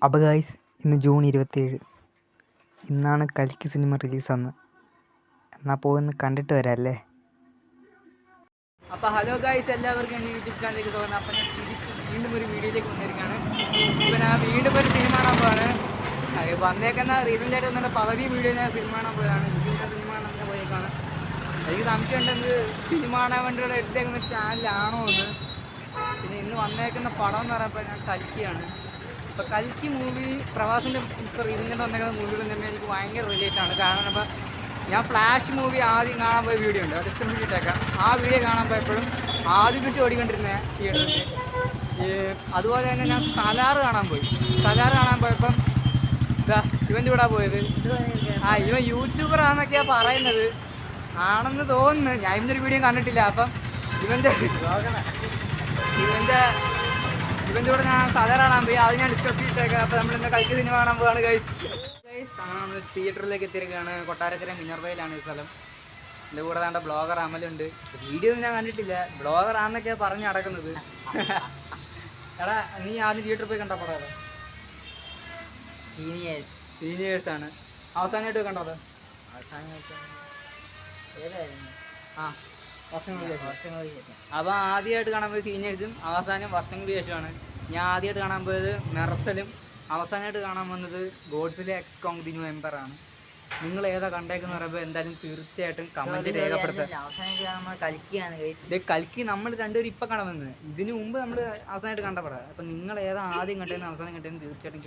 അപ്പോൾ ഗൈസ് ഇന്ന് ജൂൺ 27 ഇന്നാണ് കൽക്കി സിനിമ റിലീസാന്ന്. എന്നാൽ പോയിന്ന് കണ്ടിട്ട് വരാം അല്ലേ. അപ്പോൾ ഹലോ ഗൈസ്, എല്ലാവർക്കും എൻ്റെ യൂട്യൂബ് ചാനലിലേക്ക് തോന്നുന്നത്. അപ്പം ഞാൻ തിരിച്ച് വീണ്ടും ഒരു വീഡിയോയിലേക്ക് വന്നിരിക്കുകയാണ്. ഇപ്പം ഞാൻ വീണ്ടും ഒരു സിനിമ കാണാൻ പോവാണ്. വന്നേക്കുന്ന റീസെൻ്റ് ആയിട്ട് വന്നിട്ട് പകുതി വീഡിയോ ഞാൻ സിനിമ കാണാൻ പോയതാണ്. ഇതിൻ്റെ സിനിമ കാണാൻ തന്നെ പോയേക്കാണ്. എനിക്ക് സംശയമുണ്ടെങ്കിൽ സിനിമ കാണാൻ വേണ്ടിയുള്ള എടുത്തേക്കുന്ന ചാനലാണോ എന്ന്. പിന്നെ ഇന്ന് വന്നേക്കുന്ന പടം എന്ന് പറയുമ്പോൾ ഞാൻ കൽക്കിയാണ്. ഇപ്പോൾ കൽക്കി മൂവി പ്രവാസിൻ്റെ ഇപ്പോൾ റീസെൻ്റ് വന്നേക്കുന്ന മൂവികളും തമ്മിൽ എനിക്ക് ഭയങ്കര റിലേറ്റാണ്. കാരണം അപ്പോൾ ഞാൻ ഫ്ലാഷ് മൂവി ആദ്യം കാണാൻ പോയ വീഡിയോ ഉണ്ട്, ഡിസ്ക്രിപ്ഷൻ ഇട്ടേക്കാം. ആ വീഡിയോ കാണാൻ പോയപ്പോഴും ആദ്യം വെച്ച് ഓടിക്കൊണ്ടിരുന്ന തിയേറ്ററിൽ. അതുപോലെ തന്നെ ഞാൻ സലാറ് കാണാൻ പോയി. സലാറ് കാണാൻ പോയപ്പം ഇവൻ്റെ കൂടെ പോയത്. ഇവൻ യൂട്യൂബർ ആണെന്നൊക്കെയാണ് പറയുന്നത്, ആണെന്ന് തോന്നുന്നു. ഞാൻ ഇവൻ്റെ ഒരു വീഡിയോ കണ്ടിട്ടില്ല. അപ്പം ഇവൻ്റെ കൂടെ ഞാൻ സലാറ് കാണാൻ പോയി. അത് ഞാൻ ഡിസ്ക്രിപ്ഷൻ ഇട്ടേക്കാം. അപ്പോൾ നമ്മളിന്ന് കൽക്കി സിനിമ കാണാൻ പോവാണ് ഗൈസ്. നമ്മൾ തിയേറ്ററിലേക്ക് എത്തിയിരിക്കുകയാണ്. കൊട്ടാരക്കര മിനർവയിലാണ് ഈ സ്ഥലം. എൻ്റെ കൂടെ വേണ്ട ബ്ലോഗർ അമലുണ്ട്. വീഡിയോ ഒന്നും ഞാൻ കണ്ടിട്ടില്ല, ബ്ലോഗർ ആണെന്നൊക്കെയാണ് പറഞ്ഞ് നടക്കുന്നത്. എടാ, നീ ആദ്യം തിയേറ്ററിൽ പോയി കണ്ടാ പടാതെ? സീനിയേഴ്സാണ്. അവസാനമായിട്ട് കണ്ടത്? അപ്പം ആദ്യമായിട്ട് കാണാൻ പോയത് സീനിയേഴ്സും അവസാനം വർഷങ്ങൾക്ക് ശേഷമാണ്. ഞാൻ ആദ്യമായിട്ട് കാണാൻ പോയത് മെർസലും അവസാനമായിട്ട് കാണാൻ വന്നത് ഗോഡ്സിലെ എക്സ് കോങ് ദി ന്യൂ എംപറാണ്. നിങ്ങൾ ഏതാ കണ്ടേക്കെന്ന് പറയുമ്പോൾ എന്തായാലും തീർച്ചയായിട്ടും കമൻറ്റ് രേഖപ്പെടുത്താം. കൽക്കി നമ്മൾ രണ്ടുപേരും ഇപ്പം കാണാൻ വന്നത്. ഇതിനു മുമ്പ് നമ്മൾ അവസാനമായിട്ട് കണ്ടപ്പെടാം. അപ്പം നിങ്ങൾ ഏതാ ആദ്യം കണ്ടതെന്ന് അവസാനം കണ്ടതെന്ന് തീർച്ചയായിട്ടും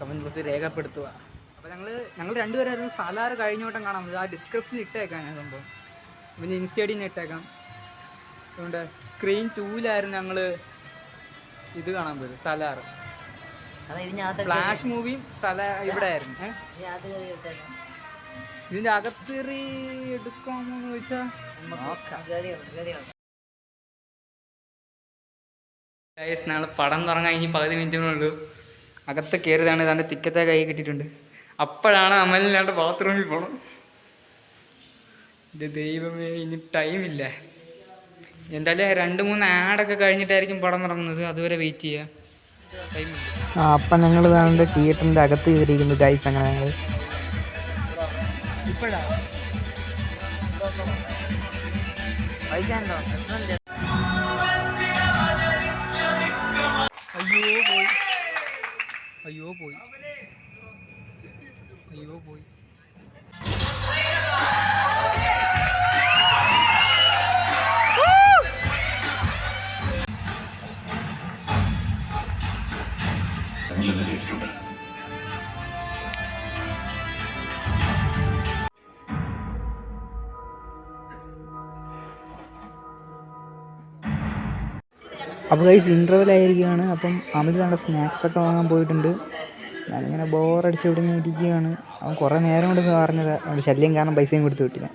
കമൻറ്റ് ബോക്സിൽ രേഖപ്പെടുത്തുക. അപ്പോൾ ഞങ്ങൾ രണ്ടുപേരായിരുന്നു സലാറ് കഴിഞ്ഞോട്ടം കാണാൻ പറ്റും. ആ ഡിസ്ക്രിപ്ഷൻ ഇട്ടേക്കാം ഞാൻ സംഭവം. പിന്നെ ഇൻസ്റ്റേഡിയിൽ നിന്ന് ഇട്ടേക്കാം. അതുകൊണ്ട് സ്ക്രീൻ 2-ലായിരുന്നു ഞങ്ങൾ ഇത് കാണാൻ പോയത്, സലാറ്. ഫ്ലാഷ് മൂവിയും ഇവിടെ ആയിരുന്നു. ഇതിന്റെ അകത്തേറി എടുക്കാമോന്ന് ചോദിച്ചാൽ നാളെ പടം തുടങ്ങാൻ ഇനി 10 മിനിറ്റിനുള്ളൂ. അകത്ത് കയറിയതാണ്. ഇതാണ്ട് ടിക്കറ്റ് കൈ കിട്ടിയിട്ടുണ്ട്. അപ്പോഴാണ് അമലിനാണ്ട് ബാത്റൂമിൽ പോകണം. എൻ്റെ ദൈവമേ, ഇനി ടൈമില്ല. എന്തായാലും 2-3 ആഡൊക്കെ കഴിഞ്ഞിട്ടായിരിക്കും പടം തുടങ്ങുന്നത്. അതുവരെ വെയിറ്റ് ചെയ്യുക. അപ്പം ഞങ്ങൾ ഇതാണ്ട് തിയേറ്ററിൻ്റെ അകത്ത് കയറിയിരിക്കുന്നത് ഗൈസ്. അങ്ങനെ ഞങ്ങൾ അയ്യോ പോയി. അപ്പോൾ ഗൈസ് ഇൻ്റർവെല്ലായിരിക്കുകയാണ്. അപ്പം അമിൽ നല്ല സ്നാക്സൊക്കെ വാങ്ങാൻ പോയിട്ടുണ്ട്. ഞാനിങ്ങനെ ബോറടിച്ച് ഇവിടെ ഇങ്ങനെ ഇരിക്കുകയാണ്. അവൻ കുറേ നേരം കൊണ്ട് പറഞ്ഞത് അവൻ്റെ ശല്യം കാരണം പൈസയും കൊടുത്ത് വിട്ടില്ല.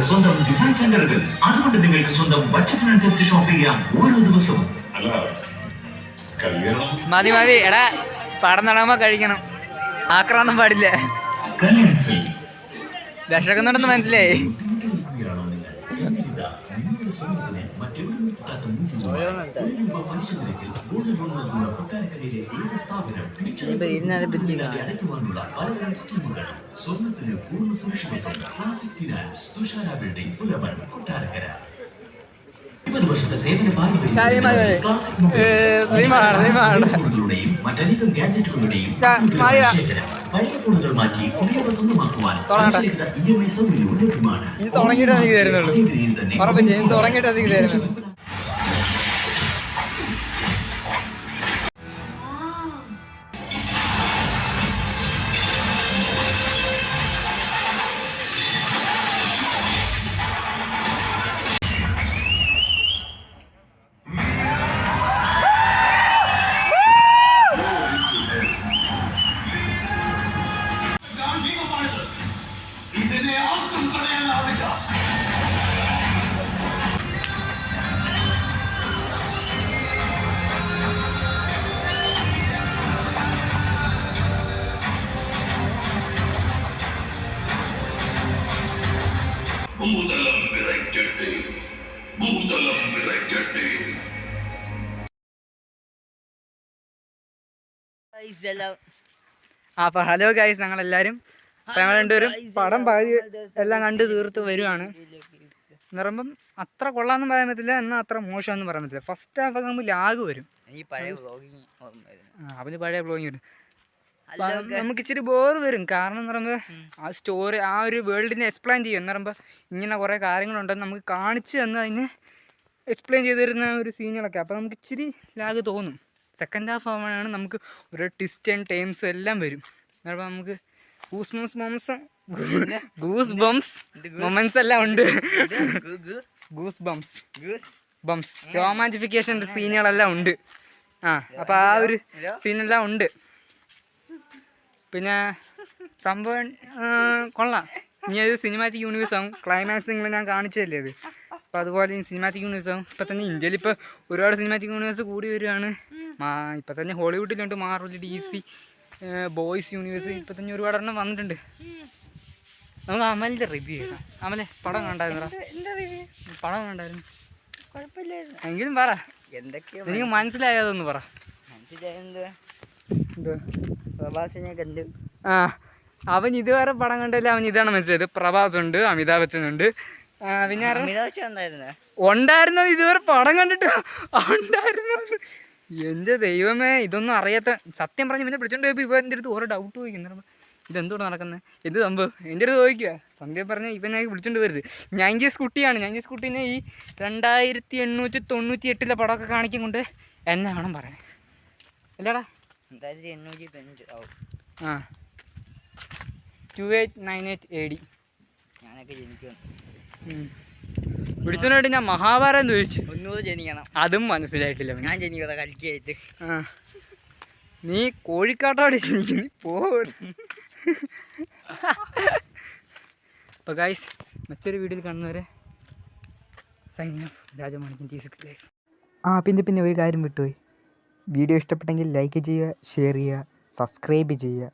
സ്വന്തം ഡിസൈൻ സെന്ററുകൾ, അതുകൊണ്ട് നിങ്ങൾക്ക് സ്വന്തം ബഡ്ജറ്റിനനുസരിച്ച് ഷോപ്പ് ചെയ്യാം ഓരോ ദിവസവും. മതി എടാ, പടം നടക്കുമ്പോ കഴിക്കണം, ആക്രാന്തം പാടില്ല. വിശക്കുന്നുണ്ടെന്ന് മനസ്സിലായി. സേവന പാരമ്പര്യങ്ങളുടെയും മറ്റനേകം ഗാഡ്ജറ്റുകളുടെയും പഴയ ഫോണുകൾ മാറ്റി പുതിയവ സ്വന്തമാക്കുവാൻ EMI സൗകര്യവും ലഭ്യമാണ്. ഭൂതലം വിറയ്ക്കട്ടെ, ഭൂതലം വിറയ്ക്കട്ടെ. അപ്പോൾ ഹലോ ഗൈസ്, ഞങ്ങളെല്ലാവരും ഞങ്ങൾ രണ്ടുപേരും പടം പകുതി എല്ലാം കണ്ട് തീർത്ത് വരുവാണ്. എന്ന് പറയുമ്പം അത്ര കൊള്ളാമെന്നും പറയാൻ പറ്റില്ല, എന്നാൽ അത്ര മോശമെന്നും പറയാൻ പറ്റില്ല. ഫസ്റ്റ് ഹാഫ് ഒക്കെ നമുക്ക് ലാഗ് വരും. അവന് പഴയ ബ്ലോഗിങ് വരും. നമുക്ക് ഇച്ചിരി ബോർ വരും. കാരണം എന്ന് പറയുമ്പോൾ ആ സ്റ്റോറി, ആ ഒരു വേൾഡിനെ എക്സ്പ്ലെയിൻ ചെയ്യും. എന്ന് പറയുമ്പോൾ ഇങ്ങനെ കുറേ കാര്യങ്ങളുണ്ടെന്ന് നമുക്ക് കാണിച്ച് തന്ന് അതിനെ എക്സ്പ്ലെയിൻ ചെയ്ത് തരുന്ന ഒരു സീനുകളൊക്കെ. അപ്പോൾ നമുക്ക് ഇച്ചിരി ലാഗ് തോന്നും. സെക്കൻഡ് ഹാഫ് ആവുമ്പോഴാണ് നമുക്ക് ഓരോ ട്വിസ്റ്റ് ആൻഡ് ടേംസ് എല്ലാം വരും. എന്ന് പറയുമ്പോൾ നമുക്ക് ഗൂസ് ബംസ് എല്ലാം ഉണ്ട്. ഗൂസ് ബംസ് റൊമാൻറ്റിഫിക്കേഷൻ സീനുകളെല്ലാം ഉണ്ട്. അപ്പോൾ ആ ഒരു സീനെല്ലാം ഉണ്ട്. പിന്നെ സംഭവം കൊള്ളാം. ഇനി ഒരു സിനിമാറ്റിക് യൂണിവേഴ്സ് ആവും. ക്ലൈമാക്സ് നിങ്ങൾ ഞാൻ കാണിച്ചതല്ലേ അത്. അപ്പോൾ അതുപോലെ സിനിമാറ്റിക് യൂണിവേഴ്സ് ആവും. ഇപ്പം തന്നെ ഇന്ത്യയിൽ ഇപ്പോൾ ഒരുപാട് സിനിമാറ്റിക് യൂണിവേഴ്സ് കൂടി വരികയാണ്. ഇപ്പം തന്നെ ഹോളിവുഡിലുണ്ട് മാർവൽ, DC, ബോയ്സ് യൂണിവേഴ്സ്. ഇപ്പം തന്നെ ഒരുപാട് എണ്ണം വന്നിട്ടുണ്ട്. നമുക്ക് അമലിൻ്റെ റിവ്യൂ ചെയ്യണം. അമലെ പടം കണ്ടായിരുന്നു? പടം കണ്ടായിരുന്നു? കുഴപ്പമില്ലായിരുന്നു. എങ്കിലും പറ, എന്തൊക്കെയോ എനിക്ക് മനസ്സിലായതൊന്ന് പറ. പ്രഭാസിനെ കണ്ടു. അവൻ ഇതുവരെ പടം കണ്ടില്ല. അവൻ ഇതാണ് മനസ്സിലായത്. പ്രഭാസ് ഉണ്ട്, അമിതാഭ് ബച്ചൻ ഉണ്ട്, പിന്നെ ഉണ്ടായിരുന്നത് ഇതുവരെ പടം കണ്ടിട്ട് ഉണ്ടായിരുന്നു. എൻ്റെ ദൈവമേ, ഇതൊന്നും അറിയാത്ത സത്യം പറഞ്ഞ് പിന്നെ വിളിച്ചോണ്ട് പോയപ്പോൾ ഇവ എൻ്റെ അടുത്ത് ഓരോ ഡൗട്ട് ചോദിക്കുന്നു. ഇതെന്തോടെ നടക്കുന്നത്, എന്ത് സംഭവം എൻ്റെ അടുത്ത് ചോദിക്കുക. സന്ധ്യ പറഞ്ഞ് ഇവനെ വിളിച്ചോണ്ട് വരുത്. 90s കുട്ടിയാണ്. 90s കുട്ടീനെ ഈ 2898 പടമൊക്കെ കാണിക്കും കൊണ്ട് എന്നെ വേണം പറയാൻ. അല്ലേടാ? 2898 AD ഞാനൊക്കെ ജനിക്കണം. വിളിച്ചോണ്ട് ഞാൻ മഹാഭാരതം ചോദിച്ചു. ഒന്നുകൂടെ ജനിക്കണം. അതും മനസ്സിലായിട്ടില്ല. ഞാൻ ജനിക്കതാ കൽക്കിയായിട്ട്. നീ കോഴിക്കാട്ടോടെ ജനിക്കും. നീ അപ്പോൾ ഗൈസ്, മറ്റൊരു വീഡിയോയിൽ കാണുന്നവരെ signing off. Rajamanikyam T6 life. പിന്നെ ഒരു കാര്യം വിട്ടുപോയി. വീഡിയോ ഇഷ്ടപ്പെട്ടെങ്കിൽ ലൈക്ക് ചെയ്യുക, ഷെയർ ചെയ്യുക, സബ്സ്ക്രൈബ് ചെയ്യുക.